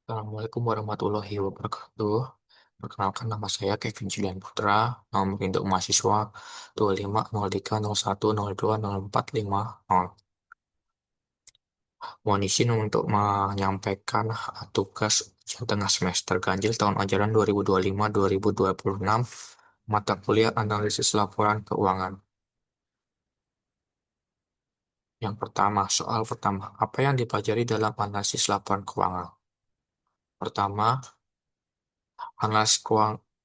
Assalamualaikum warahmatullahi wabarakatuh. Perkenalkan nama saya Kevin Julian Putra, nomor induk mahasiswa 250301020450. Mohon izin untuk menyampaikan tugas ujian tengah semester ganjil tahun ajaran 2025-2026, mata kuliah analisis laporan keuangan. Yang pertama, soal pertama, apa yang dipelajari dalam analisis laporan keuangan? Pertama,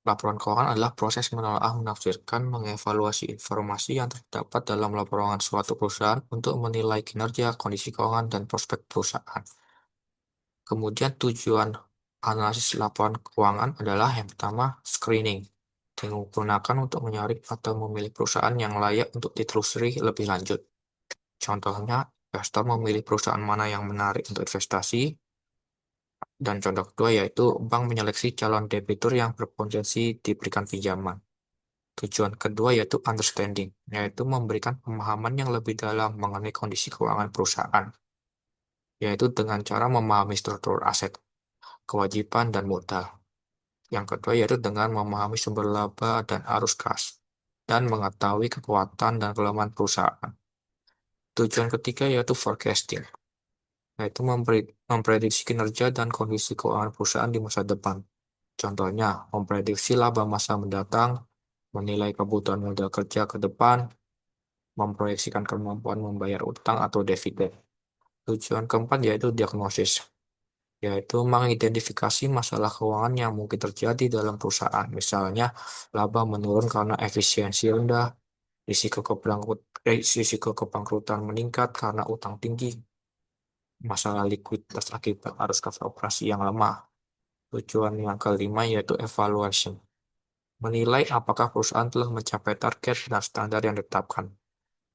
laporan keuangan adalah proses menelaah, menafsirkan, mengevaluasi informasi yang terdapat dalam laporan suatu perusahaan untuk menilai kinerja, kondisi keuangan, dan prospek perusahaan. Kemudian tujuan analisis laporan keuangan adalah yang pertama, screening. Digunakan untuk menyaring atau memilih perusahaan yang layak untuk ditelusuri lebih lanjut. Contohnya, investor memilih perusahaan mana yang menarik untuk investasi, dan contoh kedua yaitu bank menyeleksi calon debitur yang berpotensi diberikan pinjaman. Tujuan kedua yaitu understanding, yaitu memberikan pemahaman yang lebih dalam mengenai kondisi keuangan perusahaan, yaitu dengan cara memahami struktur aset, kewajiban, dan modal. Yang kedua yaitu dengan memahami sumber laba dan arus kas, dan mengetahui kekuatan dan kelemahan perusahaan. Tujuan ketiga yaitu forecasting, yaitu memprediksi kinerja dan kondisi keuangan perusahaan di masa depan. Contohnya, memprediksi laba masa mendatang, menilai kebutuhan modal kerja ke depan, memproyeksikan kemampuan membayar utang atau dividen. Tujuan keempat yaitu diagnosis, yaitu mengidentifikasi masalah keuangan yang mungkin terjadi dalam perusahaan. Misalnya, laba menurun karena efisiensi rendah, risiko kebangkrutan meningkat karena utang tinggi, masalah likuiditas akibat arus kas operasi yang lemah. Tujuan yang kelima yaitu evaluation, menilai apakah perusahaan telah mencapai target dan standar yang ditetapkan,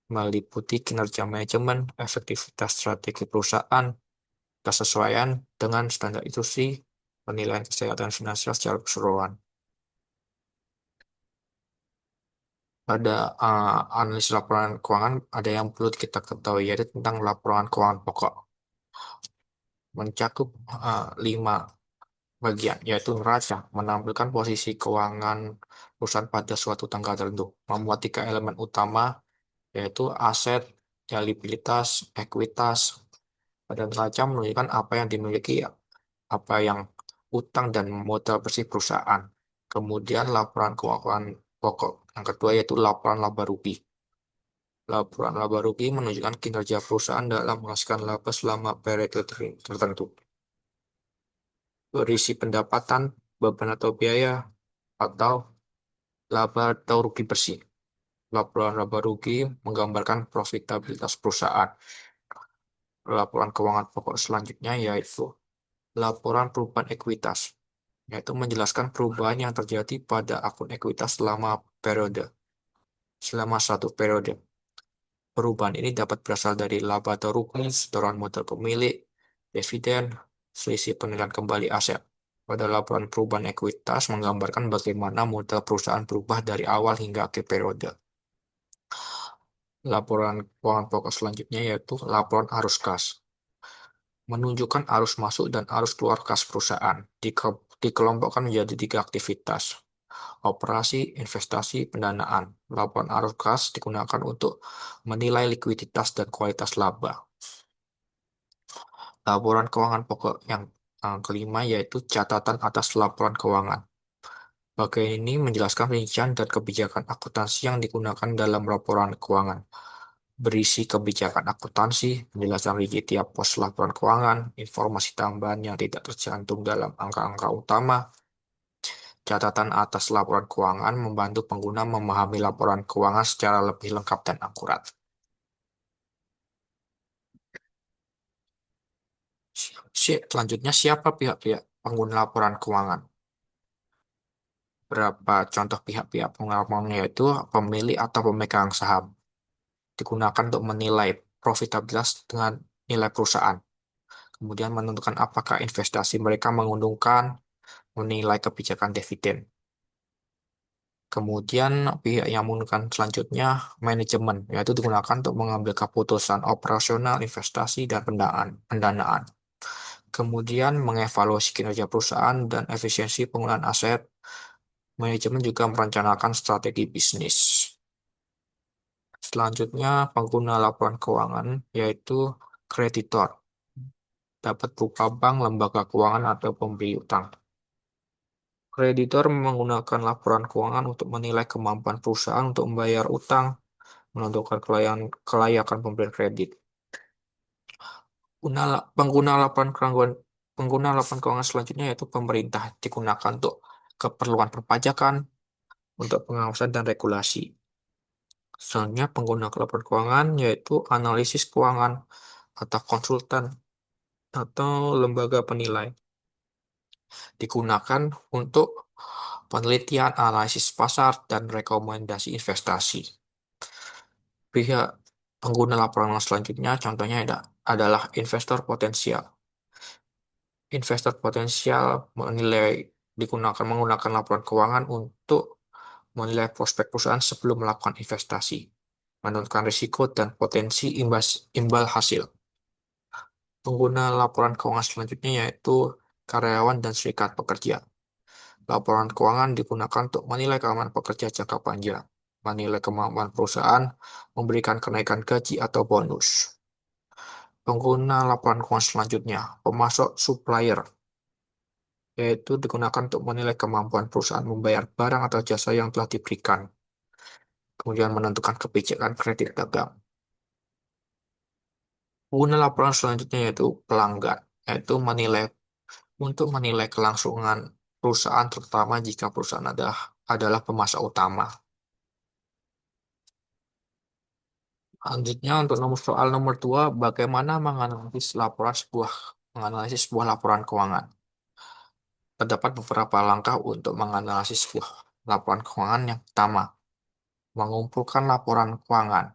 meliputi kinerja manajemen, efektivitas strategi perusahaan, kesesuaian dengan standar institusi, penilaian kesehatan finansial secara keseluruhan. Pada analisis laporan keuangan, ada yang perlu kita ketahui, yaitu tentang laporan keuangan pokok. Mencakup 5 bagian, yaitu neraca, menampilkan posisi keuangan perusahaan pada suatu tanggal tertentu, memuat 3 elemen utama, yaitu aset, liabilitas, ekuitas. Pada neraca menunjukkan apa yang dimiliki, apa yang utang dan modal bersih perusahaan. Kemudian laporan keuangan pokok. Yang kedua yaitu laporan laba rugi. Laporan laba rugi menunjukkan kinerja perusahaan dalam menghasilkan laba selama periode tertentu. Berisi pendapatan, beban atau biaya, atau laba atau rugi bersih. Laporan laba rugi menggambarkan profitabilitas perusahaan. Laporan keuangan pokok selanjutnya yaitu laporan perubahan ekuitas, yaitu menjelaskan perubahan yang terjadi pada akun ekuitas selama satu periode. Perubahan ini dapat berasal dari laba atau rugi, setoran modal pemilik, dividen, selisih penilaian kembali aset. Pada laporan perubahan ekuitas menggambarkan bagaimana modal perusahaan berubah dari awal hingga akhir periode. Laporan keuangan pokok selanjutnya yaitu laporan arus kas, menunjukkan arus masuk dan arus keluar kas perusahaan. Dikelompokkan menjadi 3 aktivitas: operasi, investasi, pendanaan. Laporan arus kas digunakan untuk menilai likuiditas dan kualitas laba. Laporan keuangan pokok yang kelima yaitu catatan atas laporan keuangan. Bagian ini menjelaskan rincian dan kebijakan akuntansi yang digunakan dalam laporan keuangan. Berisi kebijakan akuntansi, penjelasan rinci tiap pos laporan keuangan, informasi tambahan yang tidak tercantum dalam angka-angka utama. Catatan atas laporan keuangan membantu pengguna memahami laporan keuangan secara lebih lengkap dan akurat. Selanjutnya, siapa pihak-pihak pengguna laporan keuangan? Berapa contoh pihak-pihak pengguna yaitu pemilik atau pemegang saham. Digunakan untuk menilai profitabilitas dengan nilai perusahaan. Kemudian menentukan apakah investasi mereka menguntungkan, menilai kebijakan dividen. Kemudian pihak yang menentukan selanjutnya manajemen, yaitu digunakan untuk mengambil keputusan operasional, investasi, dan pendanaan. Kemudian mengevaluasi kinerja perusahaan dan efisiensi penggunaan aset. Manajemen juga merencanakan strategi bisnis. Selanjutnya, pengguna laporan keuangan yaitu kreditor. Dapat berupa bank, lembaga keuangan, atau pemberi utang. Kreditor menggunakan laporan keuangan untuk menilai kemampuan perusahaan untuk membayar utang, menentukan kelayakan pemberian kredit. Pengguna laporan keuangan selanjutnya yaitu pemerintah, digunakan untuk keperluan perpajakan, untuk pengawasan dan regulasi. Selanjutnya pengguna laporan keuangan yaitu analisis keuangan atau konsultan atau lembaga penilai, digunakan untuk penelitian, analisis pasar, dan rekomendasi investasi. Pihak pengguna laporan selanjutnya contohnya adalah investor potensial. Investor potensial menggunakan laporan keuangan untuk menilai prospek perusahaan sebelum melakukan investasi, menentukan risiko dan potensi imbal hasil. Pengguna laporan keuangan selanjutnya yaitu karyawan dan serikat pekerja. Laporan keuangan digunakan untuk menilai keamanan pekerja jangka panjang, menilai kemampuan perusahaan, memberikan kenaikan gaji atau bonus. Pengguna laporan keuangan selanjutnya, pemasok supplier, yaitu digunakan untuk menilai kemampuan perusahaan membayar barang atau jasa yang telah diberikan, kemudian menentukan kebijakan kredit dagang. Pengguna laporan selanjutnya yaitu pelanggan, yaitu menilai kelangsungan perusahaan, terutama jika perusahaan adalah pemasok utama. Selanjutnya untuk soal nomor 2, bagaimana menganalisis sebuah laporan keuangan. Terdapat beberapa langkah untuk menganalisis sebuah laporan keuangan. Yang pertama, mengumpulkan laporan keuangan.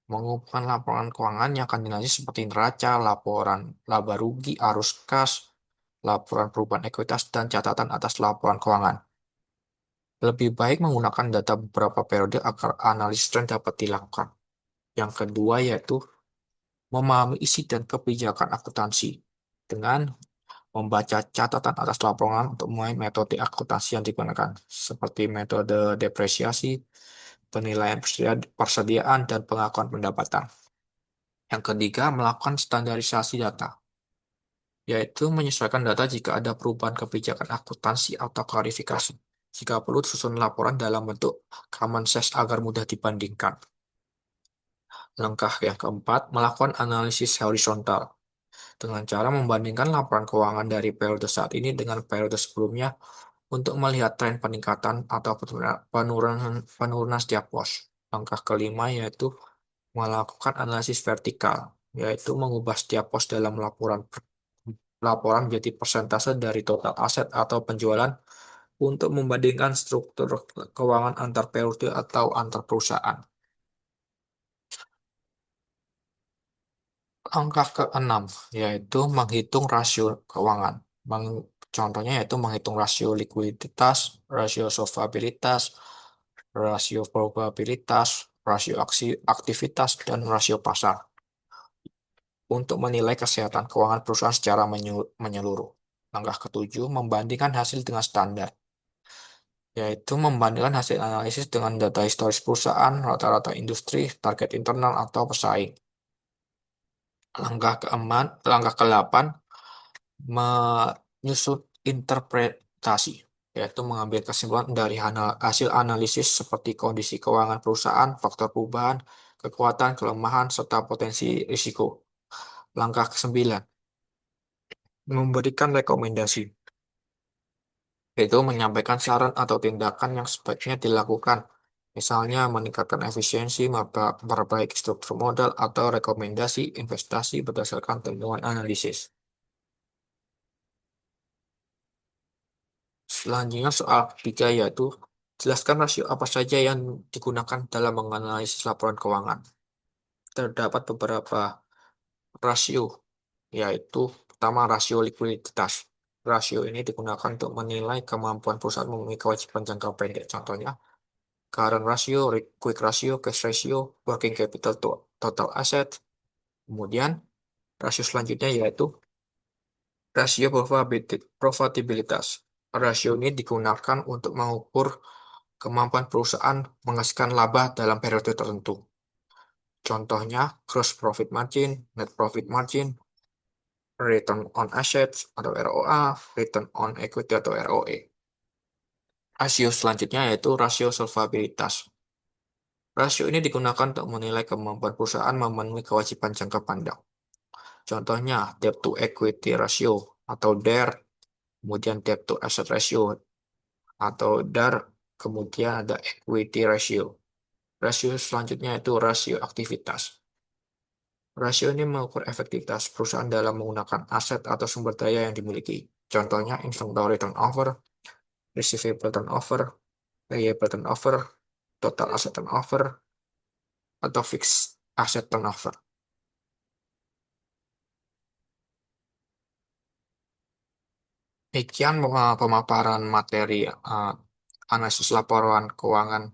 Mengumpulkan laporan keuangan yang akan dinilai seperti neraca, laporan laba rugi, arus kas, laporan perubahan ekuitas, dan catatan atas laporan keuangan. Lebih baik menggunakan data beberapa periode agar analisis tren dapat dilakukan. Yang kedua yaitu memahami isi dan kebijakan akuntansi dengan membaca catatan atas laporan untuk memahami metode akuntansi yang digunakan, seperti metode depresiasi, penilaian persediaan, dan pengakuan pendapatan. Yang ketiga, melakukan standarisasi data, yaitu menyesuaikan data jika ada perubahan kebijakan akuntansi atau klarifikasi. Jika perlu, susun laporan dalam bentuk common sense agar mudah dibandingkan. Langkah yang keempat, melakukan analisis horizontal dengan cara membandingkan laporan keuangan dari periode saat ini dengan periode sebelumnya untuk melihat tren peningkatan atau penurunan setiap pos. Langkah kelima yaitu melakukan analisis vertikal, yaitu mengubah setiap pos dalam laporan menjadi persentase dari total aset atau penjualan untuk membandingkan struktur keuangan antar periode atau antar perusahaan. Langkah keenam yaitu menghitung rasio keuangan. Contohnya yaitu menghitung rasio likuiditas, rasio solvabilitas, rasio probabilitas, rasio aktivitas, dan rasio pasar untuk menilai kesehatan keuangan perusahaan secara menyeluruh. Langkah ketujuh, membandingkan hasil dengan standar, yaitu membandingkan hasil analisis dengan data historis perusahaan, rata-rata industri, target internal, atau pesaing. Langkah ke-8, menyusun interpretasi, yaitu mengambil kesimpulan dari hasil analisis seperti kondisi keuangan perusahaan, faktor perubahan, kekuatan, kelemahan, serta potensi risiko. Langkah ke-9, memberikan rekomendasi, yaitu menyampaikan saran atau tindakan yang sebaiknya dilakukan, misalnya meningkatkan efisiensi, memperbaiki struktur modal, atau rekomendasi investasi berdasarkan temuan analisis. Selanjutnya soal ketiga yaitu jelaskan rasio apa saja yang digunakan dalam menganalisis laporan keuangan. Terdapat beberapa rasio, yaitu pertama rasio likuiditas. Rasio ini digunakan untuk menilai kemampuan perusahaan memenuhi kewajiban jangka pendek. Contohnya, current ratio, quick ratio, cash ratio, working capital to total asset. Kemudian, rasio selanjutnya yaitu Rasio profitabilitas. Rasio ini digunakan untuk mengukur kemampuan perusahaan menghasilkan laba dalam periode tertentu. Contohnya, gross profit margin, net profit margin, return on assets atau ROA, return on equity atau ROE. Rasio selanjutnya yaitu rasio solvabilitas. Rasio ini digunakan untuk menilai kemampuan perusahaan memenuhi kewajiban jangka panjang. Contohnya, debt to equity ratio atau DER, kemudian debt to asset ratio atau DAR, kemudian ada equity ratio. Rasio selanjutnya itu rasio aktivitas. Rasio ini mengukur efektivitas perusahaan dalam menggunakan aset atau sumber daya yang dimiliki. Contohnya inventory turnover, receivable turnover, payable turnover, total asset turnover, atau fixed asset turnover. Demikian pemaparan materi analisis laporan keuangan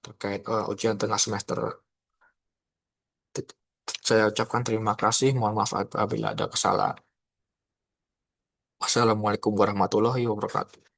terkait ujian tengah semester. Saya ucapkan terima kasih. Mohon maaf apabila ada kesalahan. Wassalamualaikum warahmatullahi wabarakatuh.